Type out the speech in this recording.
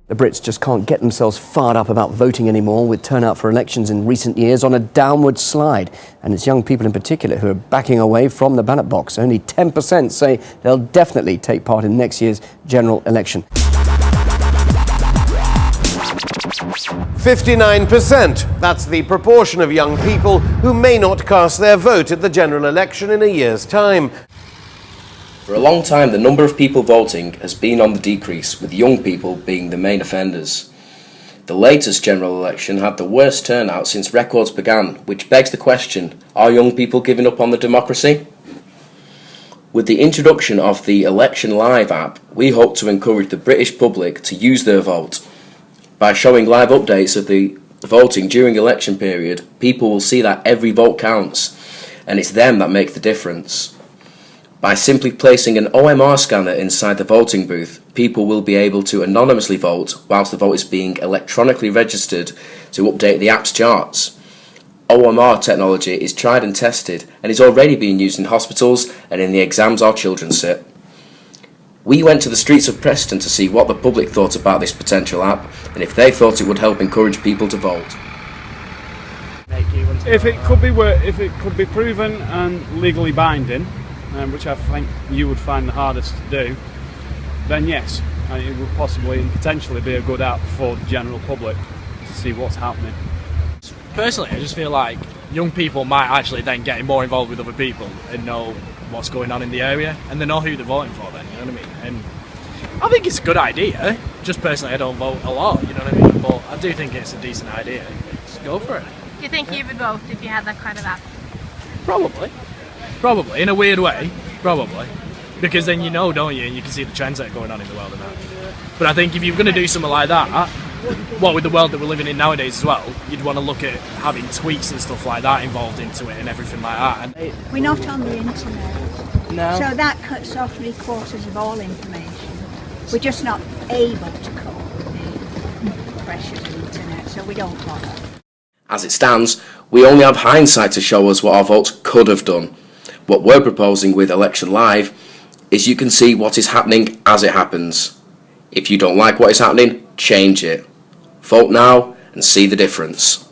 The Brits just can't get themselves fired up about voting anymore, with turnout for elections in recent years on a downward slide. And it's young people in particular who are backing away from the ballot box. Only 10% say they'll definitely take part in next year's general election. 59%. That's the proportion of young people who may not cast their vote at the general election in a year's time. For a long time, the number of people voting has been on the decrease, with young people being the main offenders. The latest general election had the worst turnout since records began, which begs the question, are young people giving up on the democracy? With the introduction of the Election Live app, we hope to encourage the British public to use their vote. By showing live updates of the voting during the election period, people will see that every vote counts, and it's them that make the difference. By simply placing an OMR scanner inside the voting booth, people will be able to anonymously vote whilst the vote is being electronically registered to update the app's charts. OMR technology is tried and tested and is already being used in hospitals and in the exams our children sit. We went to the streets of Preston to see what the public thought about this potential app and if they thought it would help encourage people to vote. If it could be proven and legally binding, which I think you would find the hardest to do, then yes, it would possibly and potentially be a good app for the general public to see what's happening. Personally, I just feel like young people might actually then get more involved with other people and know what's going on in the area, and they know who they're voting for then, you know what I mean? And I think it's a good idea. Just personally, I don't vote a lot, you know what I mean? But I do think it's a decent idea. Just go for it. Do you think you would vote if you had that kind of app? Probably, in a weird way, probably. Because then you know, don't you, and you can see the trends that are going on in the world and that. But I think if you're going to do something like that, what with the world that we're living in nowadays as well, you'd want to look at having tweets and stuff like that involved into it and everything like that. And we're not on the internet, no. So that cuts off 3/4 of all information. We're just not able to cope with the pressures of the internet, so we don't bother. As it stands, we only have hindsight to show us what our votes could have done. What we're proposing with Election Live is you can see what is happening as it happens. If you don't like what is happening, change it. Vote now and see the difference.